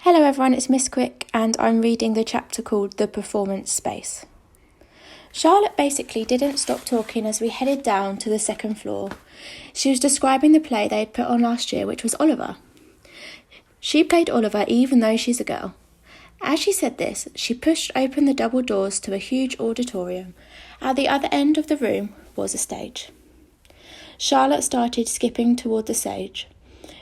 Hello everyone, it's Miss Quick and I'm reading the chapter called The Performance Space. Charlotte basically didn't stop talking as we headed down to the second floor. She was describing the play they had put on last year, which was Oliver. She played Oliver even though she's a girl. As she said this, she pushed open the double doors to a huge auditorium. At the other end of the room was a stage. Charlotte started skipping toward the stage.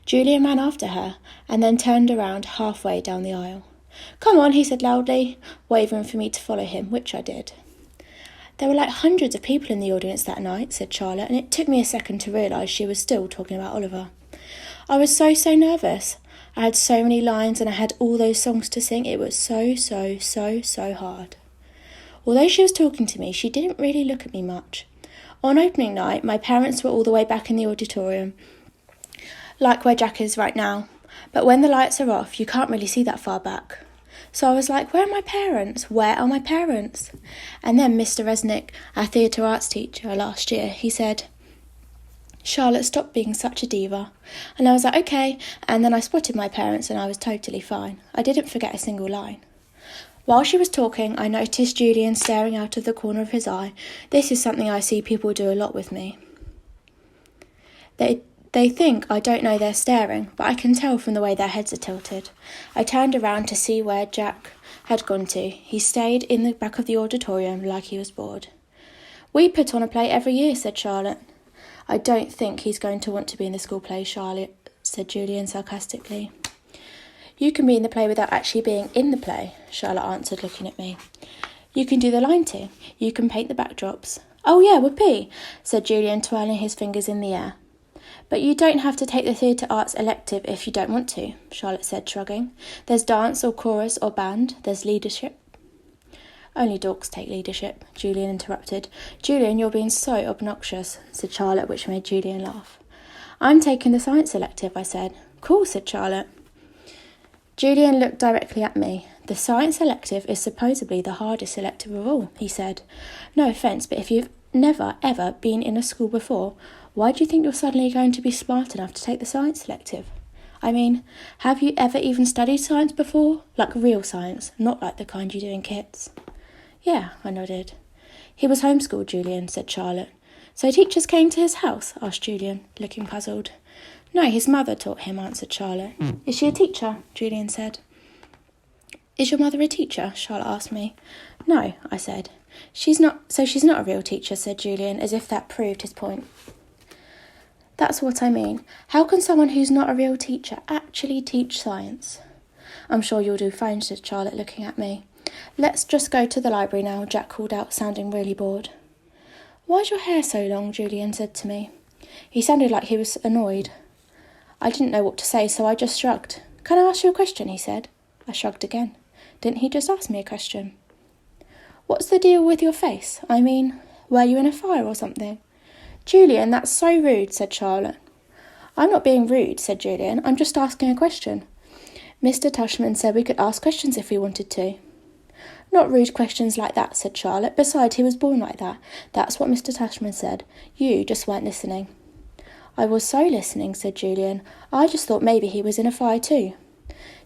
Julian ran after her and then turned around halfway down the aisle. "Come on," he said loudly, waving for me to follow him, which I did. "There were like hundreds of people in the audience that night," said Charlotte, and it took me a second to realise she was still talking about Oliver. "I was so nervous. I had so many lines and I had all those songs to sing. It was so hard." Although she was talking to me, she didn't really look at me much. On opening night, my parents were all the way back in the auditorium, like where Jack is right now, but when the lights are off, you can't really see that far back. So I was like, where are my parents? Where are my parents? And then Mr. Resnick, our theatre arts teacher last year, he said, "Charlotte, stop being such a diva." And I was like, okay, and then I spotted my parents and I was totally fine. I didn't forget a single line. While she was talking, I noticed Julian staring out of the corner of his eye. This is something I see people do a lot with me. They think I don't know they're staring, but I can tell from the way their heads are tilted. I turned around to see where Jack had gone to. He stayed in the back of the auditorium like he was bored. "We put on a play every year," said Charlotte. "I don't think he's going to want to be in the school play, Charlotte," said Julian sarcastically. "You can be in the play without actually being in the play," Charlotte answered, looking at me. "You can do the lighting. You can paint the backdrops." "Oh yeah, whoopee," said Julian, twirling his fingers in the air. "But you don't have to take the theatre arts elective if you don't want to," Charlotte said, shrugging. "There's dance or chorus or band. There's leadership." "Only dorks take leadership," Julian interrupted. "Julian, you're being so obnoxious," said Charlotte, which made Julian laugh. "I'm taking the science elective," I said. "Cool," said Charlotte. Julian looked directly at me. "The science elective is supposedly the hardest elective of all," he said. "No offence, but if you've never, ever been in a school before, why do you think you're suddenly going to be smart enough to take the science elective? I mean, have you ever even studied science before? Like real science, not like the kind you do in kits." "Yeah," I nodded. "He was homeschooled, Julian," said Charlotte. "So teachers came to his house?" asked Julian, looking puzzled. "No, his mother taught him," answered Charlotte. "Is she a teacher?" Julian said. "Is your mother a teacher?" Charlotte asked me. "No," I said. She's not a real teacher," said Julian, as if that proved his point. "That's what I mean. How can someone who's not a real teacher actually teach science?" "I'm sure you'll do fine," said Charlotte, looking at me. "Let's just go to the library now," Jack called out, sounding really bored. "Why's your hair so long?" Julian said to me. He sounded like he was annoyed. I didn't know what to say, so I just shrugged. "Can I ask you a question?" he said. I shrugged again. Didn't he just ask me a question? "What's the deal with your face? I mean, were you in a fire or something?" "Julian, that's so rude," said Charlotte. "I'm not being rude," said Julian. "I'm just asking a question. Mr. Tushman said we could ask questions if we wanted to." "Not rude questions like that," said Charlotte. "Besides, he was born like that. That's what Mr. Tushman said. You just weren't listening." "I was so listening," said Julian. "I just thought maybe he was in a fire too."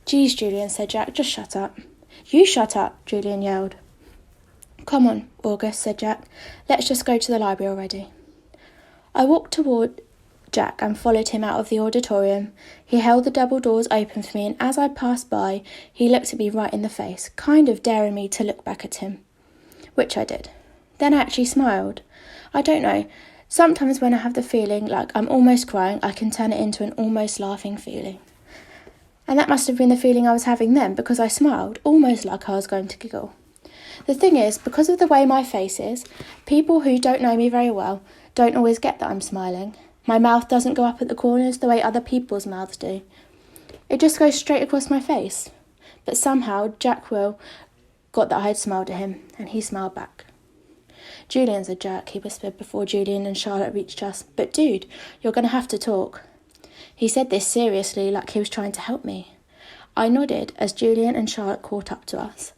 "Geez, Julian," said Jack, "just shut up." "You shut up," Julian yelled. "Come on, August," said Jack. "Let's just go to the library already." I walked toward Jack and followed him out of the auditorium. He held the double doors open for me, and as I passed by, he looked at me right in the face, kind of daring me to look back at him, which I did. Then I actually smiled. I don't know, sometimes when I have the feeling like I'm almost crying, I can turn it into an almost laughing feeling. And that must have been the feeling I was having then, because I smiled, almost like I was going to giggle. The thing is, because of the way my face is, people who don't know me very well don't always get that I'm smiling. My mouth doesn't go up at the corners the way other people's mouths do. It just goes straight across my face. But somehow Jack Will got that I had smiled at him, and he smiled back. "Julian's a jerk," he whispered before Julian and Charlotte reached us. "But dude, you're going to have to talk." He said this seriously, like he was trying to help me. I nodded as Julian and Charlotte caught up to us.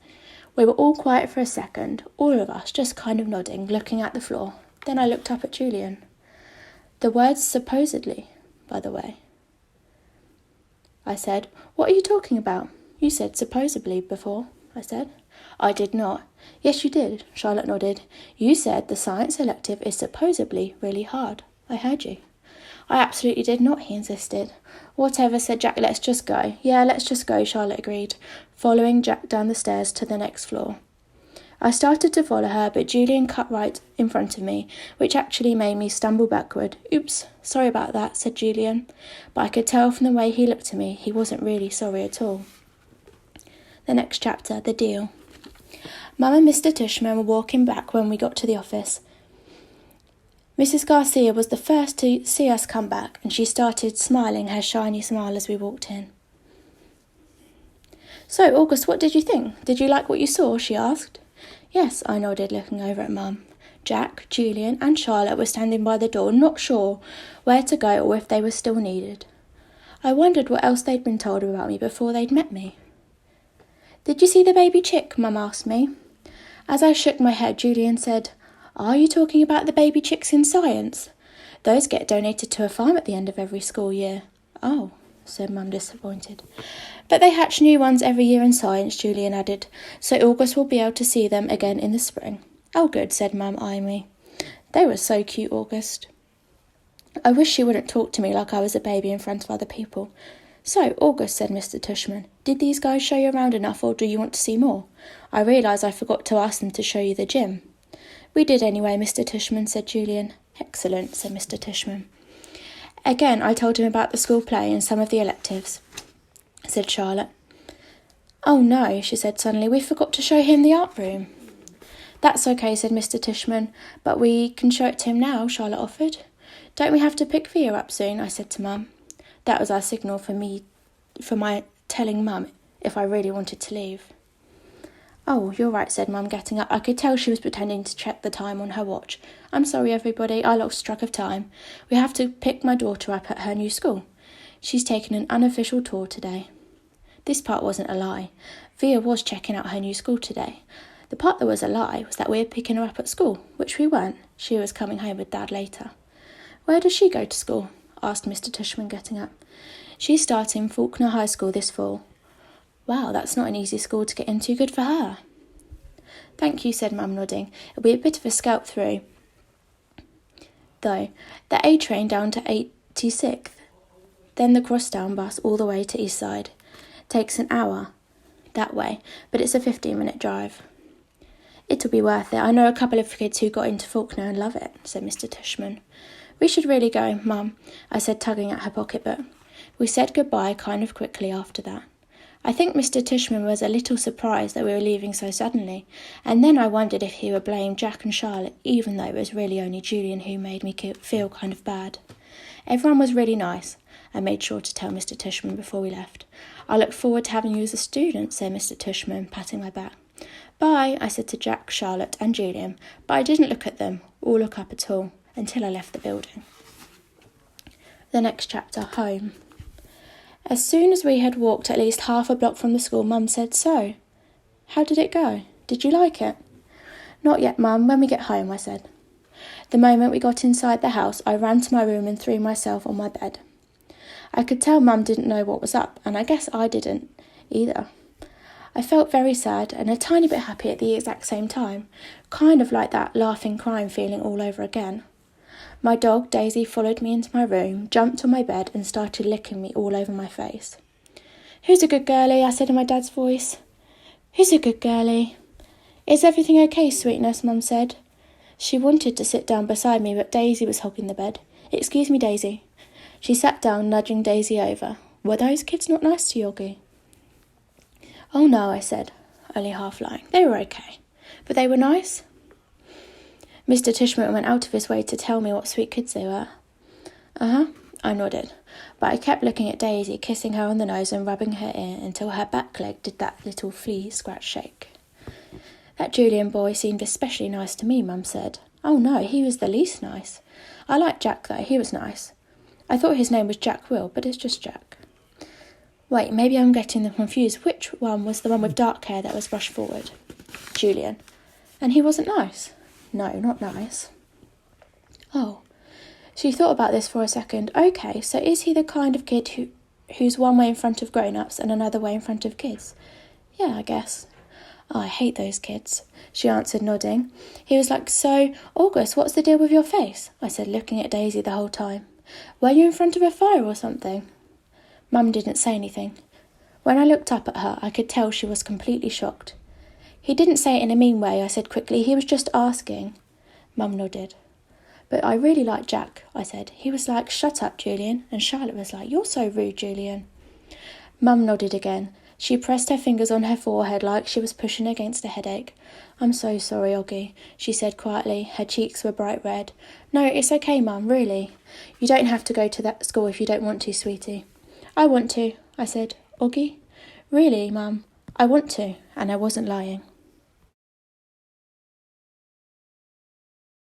We were all quiet for a second, all of us just kind of nodding, looking at the floor. Then I looked up at Julian. "The words supposedly, by the way," I said. "What are you talking about?" You said supposedly before, I said. I did not. Yes, you did, Charlotte nodded. You said the science elective is supposedly really hard. I heard you. I absolutely did not, he insisted. Whatever, said Jack, let's just go. Yeah, let's just go, Charlotte agreed, following Jack down the stairs to the next floor. I started to follow her, but Julian cut right in front of me, which actually made me stumble backward. Oops, sorry about that, said Julian. But I could tell from the way he looked at me, he wasn't really sorry at all. The next chapter, the deal. Mum and Mr. Tushman were walking back when we got to the office. Mrs. Garcia was the first to see us come back, and she started smiling her shiny smile as we walked in. So, August, what did you think? Did you like what you saw? She asked. Yes, I nodded, looking over at Mum. Jack, Julian and Charlotte were standing by the door, not sure where to go or if they were still needed. I wondered what else they'd been told about me before they'd met me. Did you see the baby chick? Mum asked me. As I shook my head, Julian said, Are you talking about the baby chicks in science? Those get donated to a farm at the end of every school year. Oh, said Mum, disappointed. But they hatch new ones every year in science, Julian added, so August will be able to see them again in the spring. Oh, good, said Mum, eyeing me. They were so cute, August. I wish she wouldn't talk to me like I was a baby in front of other people. So, August, said Mr. Tushman, did these guys show you around enough, or do you want to see more? I realise I forgot to ask them to show you the gym. We did anyway, Mr. Tushman, said Julian. Excellent, said Mr. Tushman. Again, I told him about the school play and some of the electives, said Charlotte. Oh no, she said suddenly, we forgot to show him the art room. That's okay, said Mr. Tushman, but we can show it to him now, Charlotte offered. Don't we have to pick Via up soon? I said to Mum. That was our signal for my telling Mum if I really wanted to leave. Oh, you're right, said Mum, getting up. I could tell she was pretending to check the time on her watch. I'm sorry, everybody, I lost track of time. We have to pick my daughter up at her new school. She's taken an unofficial tour today. This part wasn't a lie. Via was checking out her new school today. The part that was a lie was that we were picking her up at school, which we weren't. She was coming home with Dad later. Where does she go to school? Asked Mr. Tushman, getting up. She's starting Faulkner High School this fall. Wow, that's not an easy school to get into. Good for her. Thank you, said Mum, nodding. It'll be a bit of a scalp through, though. The A train down to 86th, then the crosstown bus all the way to East Side. Takes an hour that way, but it's a 15-minute drive. It'll be worth it. I know a couple of kids who got into Faulkner and love it, said Mr. Tushman. We should really go, Mum, I said, tugging at her pocketbook. We said goodbye kind of quickly after that. I think Mr. Tushman was a little surprised that we were leaving so suddenly, and then I wondered if he would blame Jack and Charlotte, even though it was really only Julian who made me feel kind of bad. Everyone was really nice, I made sure to tell Mr. Tushman before we left. I look forward to having you as a student, said Mr. Tushman, patting my back. Bye, I said to Jack, Charlotte and Julian, but I didn't look at them, or look up at all, until I left the building. The next chapter, home. As soon as we had walked at least half a block from the school, Mum said, So, how did it go? Did you like it? Not yet, Mum, when we get home, I said. The moment we got inside the house, I ran to my room and threw myself on my bed. I could tell Mum didn't know what was up, and I guess I didn't either. I felt very sad and a tiny bit happy at the exact same time, kind of like that laughing, crying feeling all over again. My dog, Daisy, followed me into my room, jumped on my bed and started licking me all over my face. Who's a good girlie? I said in my dad's voice. Who's a good girlie? Is everything okay, sweetness? Mum said. She wanted to sit down beside me, but Daisy was hogging the bed. Excuse me, Daisy. She sat down, nudging Daisy over. Were those kids not nice to Yogi? Oh no, I said, only half lying. They were okay. But they were nice? Mr. Tushman went out of his way to tell me what sweet kids they were. Uh-huh, I nodded, but I kept looking at Daisy, kissing her on the nose and rubbing her ear until her back leg did that little flea scratch shake. That Julian boy seemed especially nice to me, Mum said. Oh no, he was the least nice. I liked Jack though, he was nice. I thought his name was Jack Will, but it's just Jack. Wait, maybe I'm getting them confused. Which one was the one with dark hair that was brushed forward? Julian. And he wasn't nice? No, not nice. Oh. She thought about this for a second. Okay, so is he the kind of kid who's one way in front of grown-ups and another way in front of kids? Yeah, I guess. Oh, I hate those kids, she answered, nodding. He was like, so, August, what's the deal with your face? I said, looking at Daisy the whole time. Were you in front of a fire or something? Mum didn't say anything. When I looked up at her, I could tell she was completely shocked. He didn't say it in a mean way, I said quickly. He was just asking. Mum nodded. But I really like Jack, I said. He was like, shut up, Julian. And Charlotte was like, you're so rude, Julian. Mum nodded again. She pressed her fingers on her forehead like she was pushing against a headache. I'm so sorry, Oggy, she said quietly. Her cheeks were bright red. No, it's okay, Mum, really. You don't have to go to that school if you don't want to, sweetie. I want to, I said. Oggy? Really, Mum? I want to, and I wasn't lying.